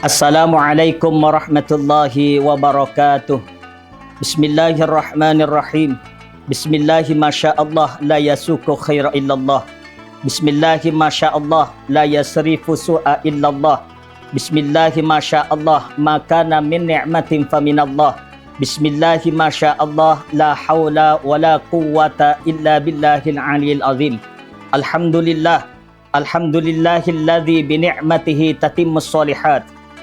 Assalamualaikum warahmatullahi wabarakatuh. Bismillahirrahmanirrahim. Bismillahi masyaallah la yasuku khaira illallah. Bismillahi masyaallah la yasrifu su'a illallah. Bismillahi masyaallah ma kana min ni'matin faminallah. Bismillahi masyaallah la haula wala quwwata illa billahil aliyil azim. Alhamdulillah. Alhamdulillahilladzi bi ni'matihi tatimmus shalihat.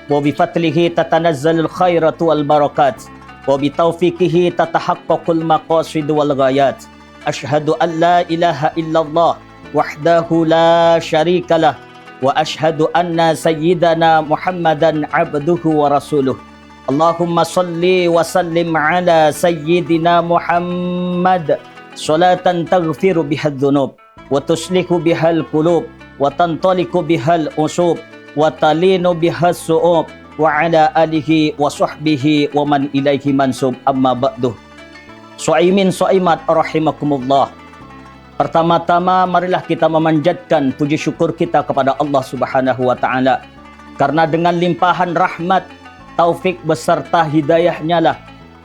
Wa bi fadlihi tatanazzalul khairatu wal barakat wa bi taufiqihi tatahaqqaqul maqasid wal ghayat. Asyhadu an la ilaha illallah wahdahu la syarikalah wa asyhadu anna sayyidana Muhammadan abduhu wa rasuluh. Allahumma salli wa sallim ala sayyidina Muhammad salatan taghfiru bihadz dzunub wa tuslihu bihal qulub wa tantaliqu bihal usub wa talinu bihas su'ub wa ala alihi wa sahbihi wa man ilaihi mansub, amma ba'duh. Suaimin suaimat rahimakumullah. Pertama-tama marilah kita memanjatkan puji syukur kita kepada Allah Subhanahu wa taala, karena dengan limpahan rahmat, taufik beserta hidayahnya lah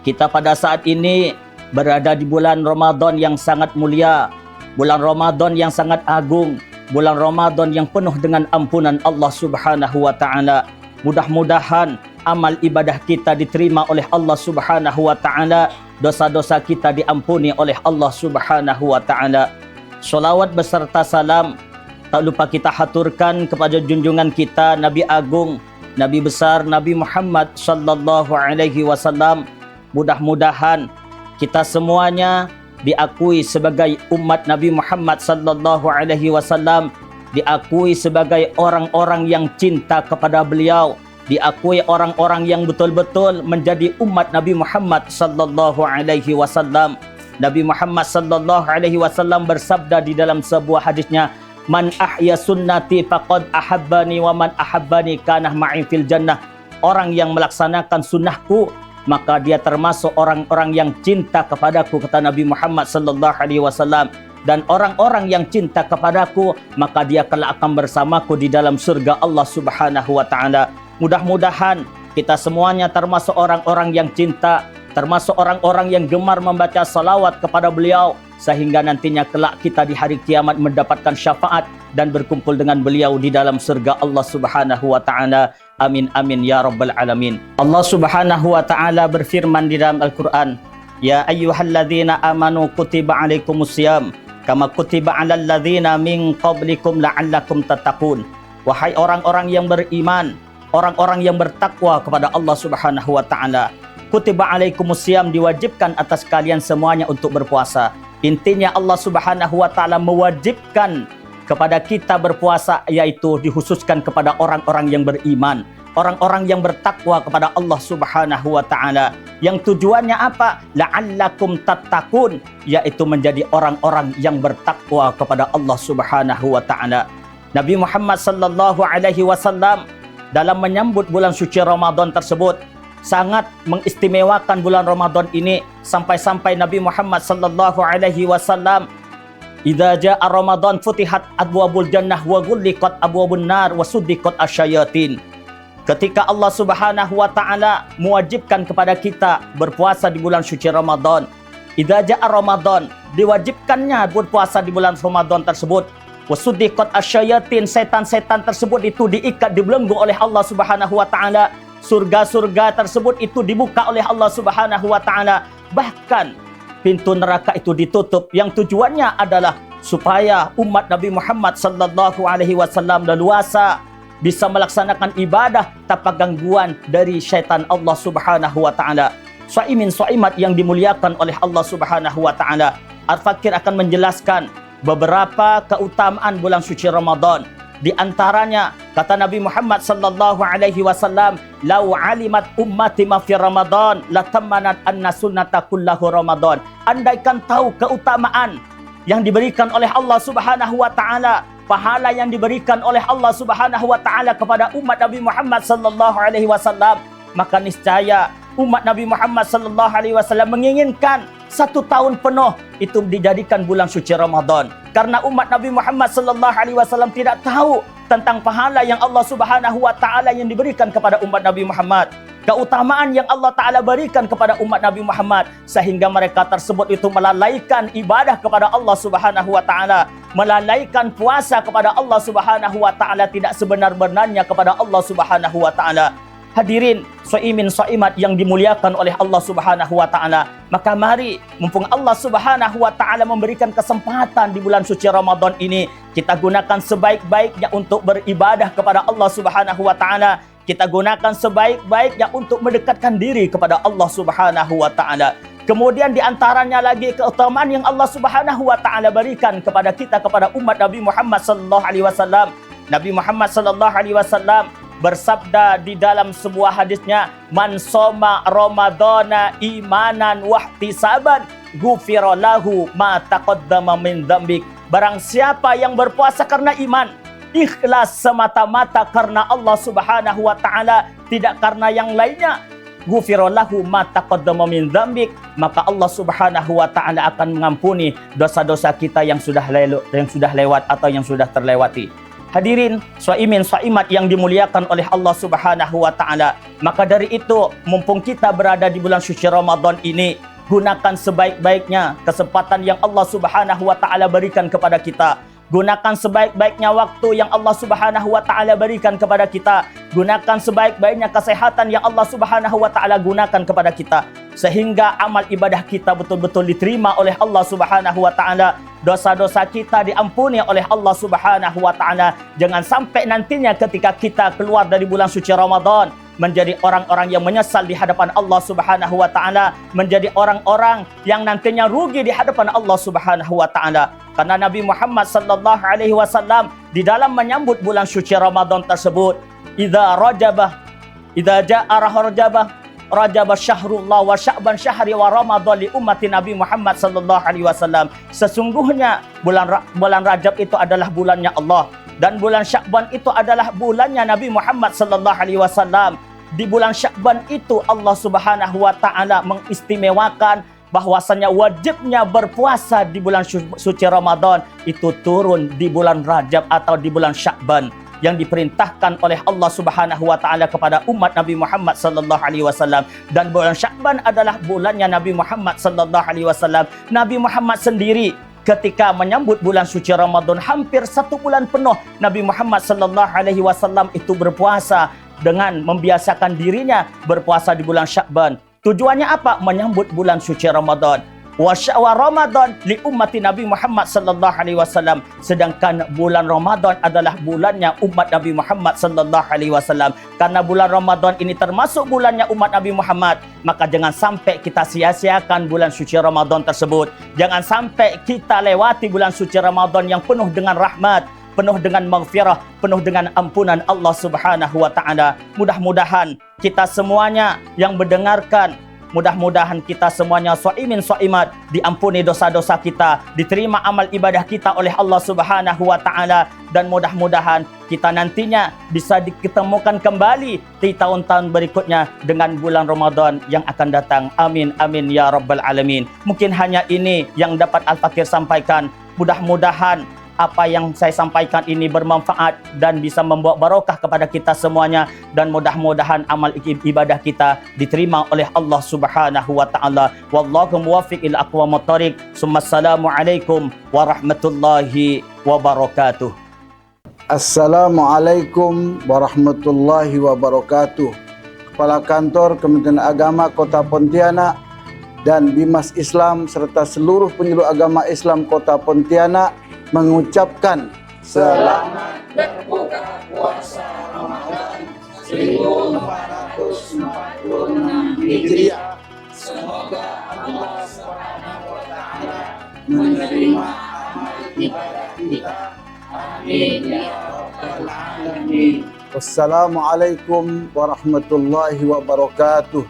kita pada saat ini berada di bulan Ramadan yang sangat mulia, bulan Ramadan yang sangat agung, bulan Ramadan yang penuh dengan ampunan Allah Subhanahu wa taala. Mudah-mudahan amal ibadah kita diterima oleh Allah Subhanahu wa taala, dosa-dosa kita diampuni oleh Allah Subhanahu wa taala. Shalawat beserta salam tak lupa kita haturkan kepada junjungan kita Nabi Agung, Nabi besar Nabi Muhammad sallallahu alaihi wasallam. Mudah-mudahan kita semuanya diakui sebagai umat Nabi Muhammad sallallahu alaihi wasallam, diakui sebagai orang-orang yang cinta kepada beliau, diakui orang-orang yang betul-betul menjadi umat Nabi Muhammad sallallahu alaihi wasallam. Nabi Muhammad sallallahu alaihi wasallam bersabda di dalam sebuah hadisnya, "Man ahya sunnati faqad ahabbani wa man ahabbani kana ma'i fil jannah." Orang yang melaksanakan sunnahku maka dia termasuk orang-orang yang cinta kepadaku, kata Nabi Muhammad sallallahu alaihi wasallam, dan orang-orang yang cinta kepadaku maka dia kelak akan bersamaku di dalam surga Allah Subhanahu wa taala. Mudah-mudahan kita semuanya termasuk orang-orang yang cinta, termasuk orang-orang yang gemar membaca salawat kepada beliau, sehingga nantinya kelak kita di hari kiamat mendapatkan syafaat dan berkumpul dengan beliau di dalam surga Allah Subhanahu wa taala. Amin amin ya rabbal alamin. Allah Subhanahu wa taala berfirman di dalam Al-Qur'an, "Ya ayyuhalladzina amanu kutiba alaikumusiyam kama kutiba alal ladzina min qablikum la'allakum tattaqun." Wahai orang-orang yang beriman, orang-orang yang bertakwa kepada Allah Subhanahu wa taala, kutiba alaikumusiyam, diwajibkan atas kalian semuanya untuk berpuasa. Intinya Allah Subhanahu wa taala mewajibkan kepada kita berpuasa, yaitu dikhususkan kepada orang-orang yang beriman, orang-orang yang bertakwa kepada Allah Subhanahu wa taala. Yang tujuannya apa? La'allakum tattaqun, yaitu menjadi orang-orang yang bertakwa kepada Allah Subhanahu wa taala. Nabi Muhammad sallallahu alaihi wasallam dalam menyambut bulan suci Ramadan tersebut sangat mengistimewakan bulan Ramadan ini, sampai-sampai Nabi Muhammad sallallahu alaihi wasallam, "Idza jaa Ramadan futihat abwabul jannah wa ghulliqat abwabun nar wa suddiqat asyayatin." Ketika Allah Subhanahu wa taala mewajibkan kepada kita berpuasa di bulan suci Ramadan, idza jaa Ramadan, diwajibkannya berpuasa di bulan Ramadan tersebut, wa suddiqat asyayatin, setan-setan tersebut itu diikat, dibelenggu oleh Allah Subhanahu wa taala. Surga-surga tersebut itu dibuka oleh Allah Subhanahu wa taala. Bahkan pintu neraka itu ditutup, yang tujuannya adalah supaya umat Nabi Muhammad sallallahu alaihi wasallam leluasa bisa melaksanakan ibadah tanpa gangguan dari syaitan Allah Subhanahu wa taala. Suaimin suaimat yang dimuliakan oleh Allah Subhanahu wa taala, Al-Fakir akan menjelaskan beberapa keutamaan bulan suci Ramadan. Di antaranya kata Nabi Muhammad sallallahu alaihi wasallam, "Lau alimat ummati ma fi Ramadan latammanat anna sunnata kullahu Ramadan." Andaikan tahu keutamaan yang diberikan oleh Allah Subhanahu wa taala, pahala yang diberikan oleh Allah Subhanahu wa taala kepada umat Nabi Muhammad sallallahu alaihi wasallam, maka niscaya umat Nabi Muhammad sallallahu alaihi wasallam menginginkan 1 tahun penuh itu dijadikan bulan suci Ramadan. Karena umat Nabi Muhammad sallallahu alaihi wasallam tidak tahu tentang pahala yang Allah Subhanahu wa taala yang diberikan kepada umat Nabi Muhammad. Keutamaan yang Allah Ta'ala berikan kepada umat Nabi Muhammad, sehingga mereka tersebut itu melalaikan ibadah kepada Allah Subhanahu wa Ta'ala, melalaikan puasa kepada Allah Subhanahu wa Ta'ala, tidak sebenar-benarnya kepada Allah Subhanahu wa Ta'ala. Hadirin shaimin shaimat yang dimuliakan oleh Allah Subhanahu wa Ta'ala, maka mari, mumpung Allah Subhanahu wa Ta'ala memberikan kesempatan di bulan suci Ramadan ini, kita gunakan sebaik-baiknya untuk beribadah kepada Allah Subhanahu wa Ta'ala. Kita gunakan sebaik-baiknya untuk mendekatkan diri kepada Allah Subhanahu wa Ta'ala. Kemudian di antaranya lagi keutamaan yang Allah Subhanahu wa Ta'ala berikan kepada kita, kepada umat Nabi Muhammad sallallahu alaihi wasallam. Nabi Muhammad sallallahu alaihi wasallam bersabda di dalam sebuah hadisnya, "Man shoma Ramadana imanan wahtisaban, ghufira lahu ma taqaddama min dzambik." Barang siapa yang berpuasa karena iman, ikhlas semata-mata karena Allah Subhanahu wa Ta'ala, tidak karena yang lainnya, ghufira lahu ma taqaddama min dzambik, maka Allah Subhanahu wa Ta'ala akan mengampuni dosa-dosa kita yang sudah lewat atau yang sudah terlewati. Hadirin shaimin shaimat yang dimuliakan oleh Allah Subhanahu wa Ta'ala, maka dari itu, mumpung kita berada di bulan suci Ramadan ini, gunakan sebaik-baiknya kesempatan yang Allah Subhanahu wa Ta'ala berikan kepada kita. Gunakan sebaik-baiknya waktu yang Allah Subhanahu wa Ta'ala berikan kepada kita. Gunakan sebaik-baiknya kesehatan yang Allah Subhanahu wa Ta'ala gunakan kepada kita, sehingga amal ibadah kita betul-betul diterima oleh Allah Subhanahu wa Ta'ala. Dosa-dosa kita diampuni oleh Allah Subhanahu wa Ta'ala. Jangan sampai nantinya ketika kita keluar dari bulan suci Ramadan menjadi orang-orang yang menyesal di hadapan Allah Subhanahu wa Ta'ala, menjadi orang-orang yang nantinya rugi di hadapan Allah Subhanahu wa Ta'ala. Karena Nabi Muhammad sallallahu alaihi wasallam di dalam menyambut bulan suci Ramadan tersebut, idza jaa Rajab syahrullah wa sya'ban syahri wa Ramadan li ummati Nabi Muhammad sallallahu alaihi wasallam. Sesungguhnya bulan Rajab itu adalah bulannya Allah, dan bulan Sya'ban itu adalah bulannya Nabi Muhammad sallallahu alaihi wasallam. Di bulan Sya'ban itu Allah Subhanahu wa Ta'ala mengistimewakan bahwasanya wajibnya berpuasa di bulan suci Ramadan itu turun di bulan Rajab atau di bulan Sya'ban, yang diperintahkan oleh Allah Subhanahu wa Ta'ala kepada umat Nabi Muhammad sallallahu alaihi wasallam. Dan bulan Sya'ban adalah bulannya Nabi Muhammad sallallahu alaihi wasallam. Nabi Muhammad sendiri ketika menyambut bulan suci Ramadan, hampir 1 bulan penuh Nabi Muhammad sallallahu alaihi wasallam itu berpuasa dengan membiasakan dirinya berpuasa di bulan Sya'ban. Tujuannya apa? Menyambut bulan suci Ramadan. Wa Ramadan li ummati Nabi Muhammad sallallahu alaihi wasallam. Sedangkan bulan Ramadan adalah bulannya umat Nabi Muhammad sallallahu alaihi wasallam. Karena bulan Ramadan ini termasuk bulannya umat Nabi Muhammad, maka jangan sampai kita sia-siakan bulan suci Ramadan tersebut. Jangan sampai kita lewati bulan suci Ramadan yang penuh dengan rahmat, penuh dengan maghfirah, penuh dengan ampunan Allah Subhanahu wa Ta'ala. Mudah-mudahan kita semuanya yang mendengarkan, mudah-mudahan kita semuanya shaimin shaimat, diampuni dosa-dosa kita, diterima amal ibadah kita oleh Allah Subhanahu wa Ta'ala, dan mudah-mudahan kita nantinya bisa diketemukan kembali di tahun-tahun berikutnya dengan bulan Ramadan yang akan datang. Amin amin ya rabbal alamin. Mungkin hanya ini yang dapat Al-Fakir sampaikan. Mudah-mudahan apa yang saya sampaikan ini bermanfaat dan bisa membawa barokah kepada kita semuanya, dan mudah-mudahan amal ibadah kita diterima oleh Allah Subhanahu wa Ta'ala. Wallahu muwaffiq ila aqwamit thoriq. Assalamualaikum warahmatullahi wabarakatuh. Assalamualaikum warahmatullahi wabarakatuh. Kepala Kantor Kementerian Agama Kota Pontianak dan Bimas Islam serta seluruh penyuluh agama Islam Kota Pontianak mengucapkan selamat berbuka puasa Ramadan 1446 Hijriah. Semoga Allah Subhanahu wa Ta'ala menerima amal ibadah kita. Amin ya rabbal alamin. Wassalamualaikum warahmatullahi wabarakatuh.